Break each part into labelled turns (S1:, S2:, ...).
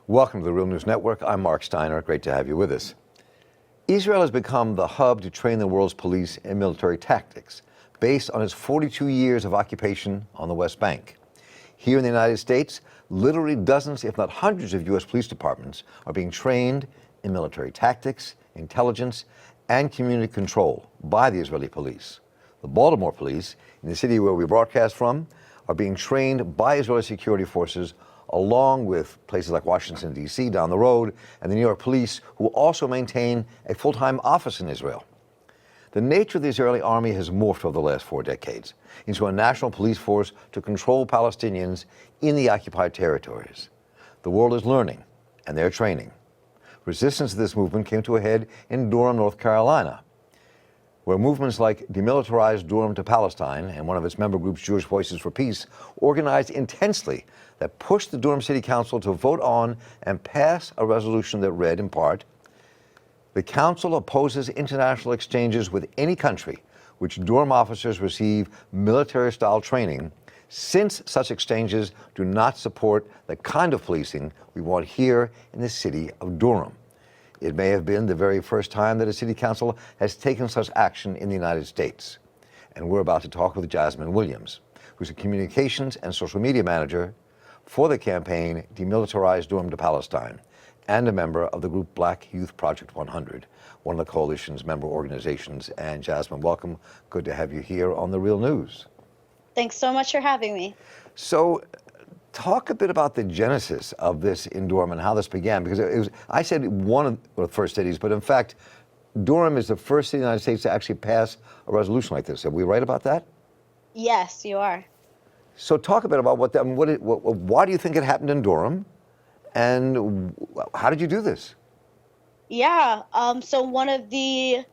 S1: Welcome to the Real News Network. I'm Mark Steiner. Great to have you with us. Israel has become the hub to train the world's police in military tactics, based on its 42 years of occupation on the West Bank. Here in the United States, literally dozens, if not hundreds, of U.S. police departments are being trained in military tactics, intelligence, and community control by the Israeli police. The Baltimore police, in the city where we broadcast from, are being trained by Israeli security forces, along with places like Washington, D.C. down the road, and the New York police, who also maintain a full-time office in Israel. The nature of the Israeli army has morphed over the last 4 decades into a national police force to control Palestinians in the occupied territories. The world is learning, and they're training. Resistance to this movement came to a head in Durham, North Carolina, where movements like Demilitarize Durham to Palestine and one of its member groups, Jewish Voices for Peace, organized intensely that pushed the Durham City Council to vote on and pass a resolution that read, in part, the council opposes international exchanges with any country which Durham officers receive military-style training, since such exchanges do not support the kind of policing we want here in the city of Durham. It may have been the very first time that a city council has taken such action in the United States. And we're about to talk with Jazmynne Williams, who's a communications and social media manager for the campaign Demilitarize Durham to Palestine, and a member of the group Black Youth Project 100, one of the coalition's member organizations. And Jazmynne, welcome. Good to have you here on The Real News.
S2: Thanks so much for having me.
S1: So, talk a bit about the genesis of this in Durham and how this began, because it was, I said one of the first cities, but in fact, Durham is the first city in the United States to actually pass a resolution like this. Are we right about that?
S2: Yes, you are.
S1: So talk a bit about why do you think it happened in Durham, and how did you do this?
S2: Yeah, so one of the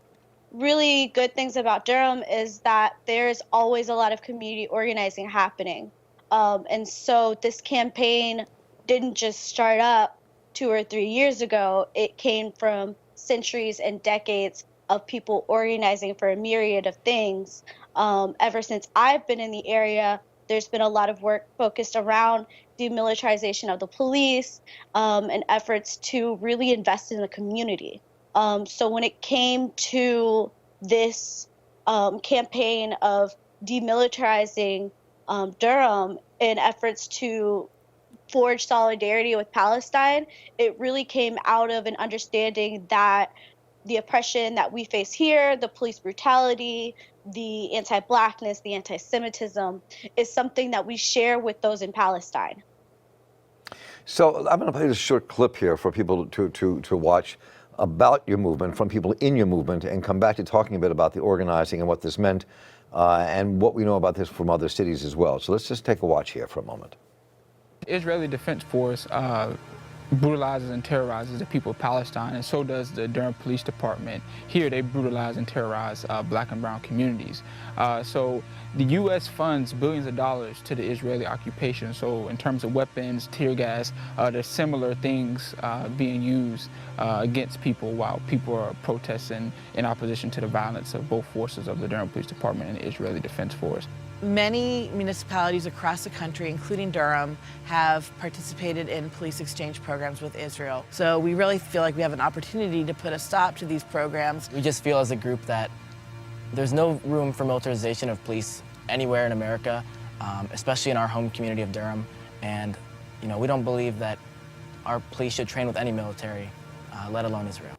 S2: really good things about Durham is that there's always a lot of community organizing happening. And so this campaign didn't just start up 2 or 3 years ago. It came from centuries and decades of people organizing for a myriad of things. Ever since I've been in the area, there's been a lot of work focused around demilitarization of the police, and efforts to really invest in the community. So when it came to this campaign of demilitarizing Durham in efforts to forge solidarity with Palestine, it really came out of an understanding that the oppression that we face here, the police brutality, the anti-Blackness, the anti-Semitism, is something that we share with those in Palestine.
S1: So I'm going to play this short clip here for people to watch about your movement, from people in your movement, and come back to talking a bit about the organizing and what this meant, and what we know about this from other cities as well. So let's just take a watch here for a moment.
S3: The Israeli Defense Force brutalizes and terrorizes the people of Palestine, and so does the Durham Police Department. Here they brutalize and terrorize black and brown communities. So the U.S. funds billions of dollars to the Israeli occupation. So in terms of weapons, tear gas, there's similar things being used against people while people are protesting in opposition to the violence of both forces of the Durham Police Department and the Israeli Defense Force.
S4: Many municipalities across the country, including Durham, have participated in police exchange programs with Israel. So we really feel like we have an opportunity to put a stop to these programs.
S5: We just feel as a group that there's no room for militarization of police anywhere in America, especially in our home community of Durham. And we don't believe that our police should train with any military, let alone Israel.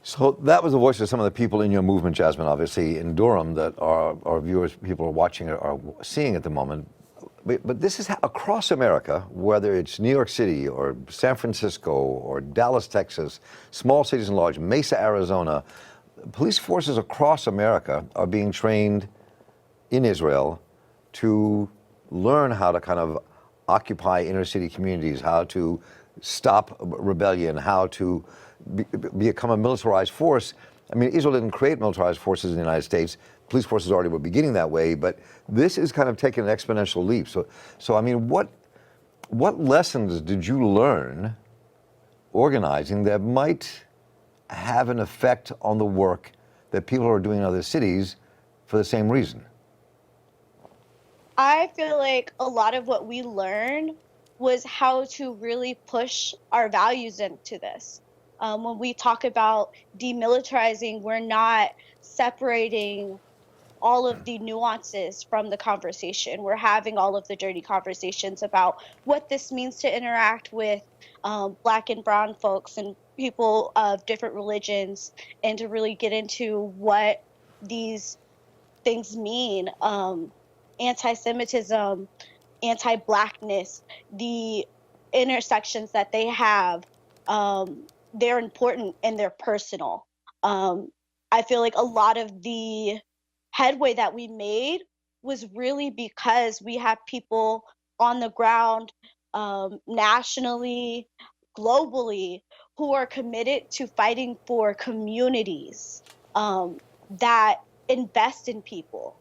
S1: So that was the voice of some of the people in your movement, Jazmynne, obviously, in Durham, that our viewers, people are watching, are seeing at the moment. But this is across America, whether it's New York City or San Francisco or Dallas, Texas, small cities and large, Mesa, Arizona, police forces across America are being trained in Israel to learn how to kind of occupy inner city communities, how to stop rebellion, how to become a militarized force. I mean, Israel didn't create militarized forces in the United States. Police forces already were beginning that way, but this is kind of taking an exponential leap. So I mean, what lessons did you learn organizing that might have an effect on the work that people are doing in other cities for the same reason?
S2: I feel like a lot of what we learn was how to really push our values into this. When we talk about demilitarizing, we're not separating all of the nuances from the conversation. We're having all of the dirty conversations about what this means to interact with Black and brown folks and people of different religions, and to really get into what these things mean. Anti-Semitism, anti-Blackness, the intersections that they have, they're important and they're personal. I feel like a lot of the headway that we made was really because we have people on the ground, nationally, globally, who are committed to fighting for communities that invest in people.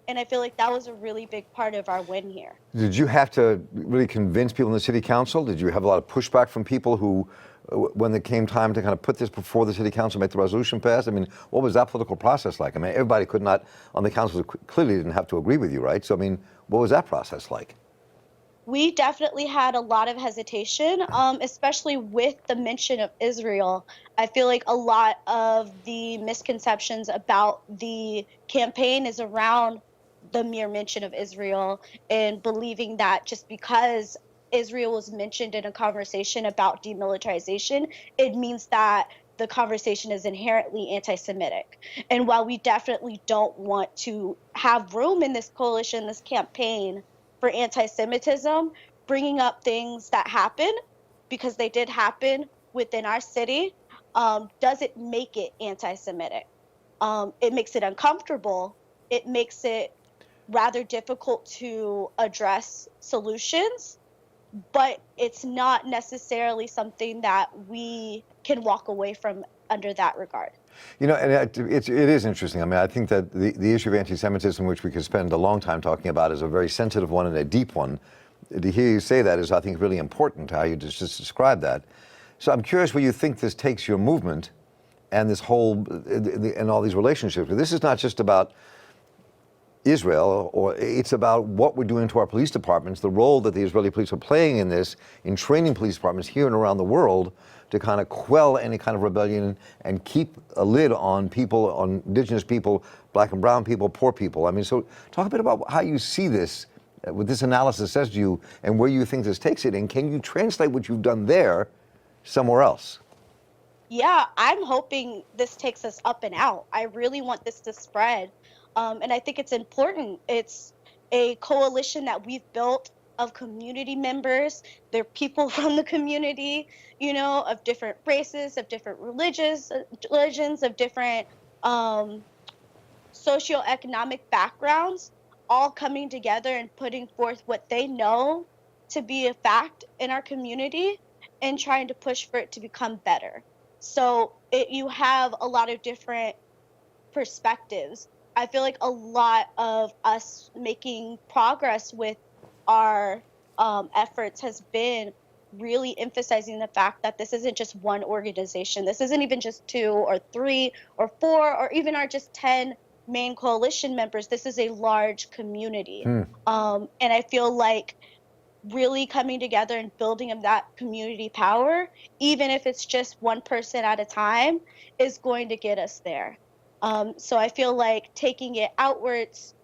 S2: And I feel like that was a really big part of our win here.
S1: Did you have to really convince people in the city council? Did you have a lot of pushback from people who, when it came time to kind of put this before the city council, make the resolution pass? I mean, what was that political process like? I mean, everybody could not, on the council, clearly didn't have to agree with you, right? So, I mean, what was that process like?
S2: We definitely had a lot of hesitation, especially with the mention of Israel. I feel like a lot of the misconceptions about the campaign is around the mere mention of Israel, and believing that just because Israel was mentioned in a conversation about demilitarization, it means that the conversation is inherently anti-Semitic. And while we definitely don't want to have room in this coalition, this campaign, for anti-Semitism, bringing up things that happen, because they did happen within our city, doesn't make it anti-Semitic. It makes it uncomfortable. It makes it rather difficult to address solutions, but it's not necessarily something that we can walk away from under that regard.
S1: You know, and it is interesting. I mean, I think that the issue of anti-Semitism, which we could spend a long time talking about, is a very sensitive one and a deep one. To hear you say that is, I think, really important, how you just described that. So I'm curious where you think this takes your movement and this whole, and all these relationships. This is not just about Israel, or it's about what we're doing to our police departments, the role that the Israeli police are playing in this, in training police departments here and around the world to kind of quell any kind of rebellion and keep a lid on people, on indigenous people, Black and brown people, poor people. I mean, so talk a bit about how you see this, what this analysis says to you, and where you think this takes it, and can you translate what you've done there somewhere else?
S2: Yeah, I'm hoping this takes us up and out. I really want this to spread. And I think it's important. It's a coalition that we've built of community members. They're people from the community, you know, of different races, of different religions, of different socioeconomic backgrounds, all coming together and putting forth what they know to be a fact in our community and trying to push for it to become better. So you have a lot of different perspectives. I feel like a lot of us making progress with our efforts has been really emphasizing the fact that this isn't just one organization. This isn't even just 2 or 3 or 4 or even our just 10 main coalition members. This is a large community. And I feel like really coming together and building of that community power, even if it's just one person at a time, is going to get us there. So I feel like taking it outwards,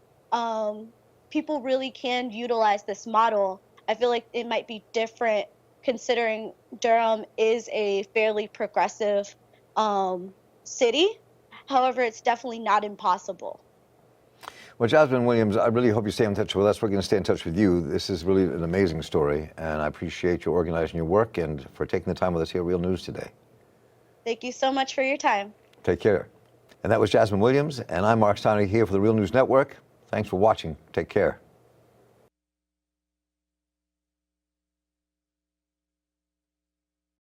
S2: people really can utilize this model. I feel like it might be different considering Durham is a fairly progressive city. However, it's definitely not impossible.
S1: Well, Jazmynne Williams, I really hope you stay in touch with us. We're going to stay in touch with you. This is really an amazing story, and I appreciate you organizing your work and for taking the time with us here at Real News today.
S2: Thank you so much for your time.
S1: Take care. And that was Jazmynne Williams, and I'm Mark Steiner here for the Real News Network. Thanks for watching. Take care.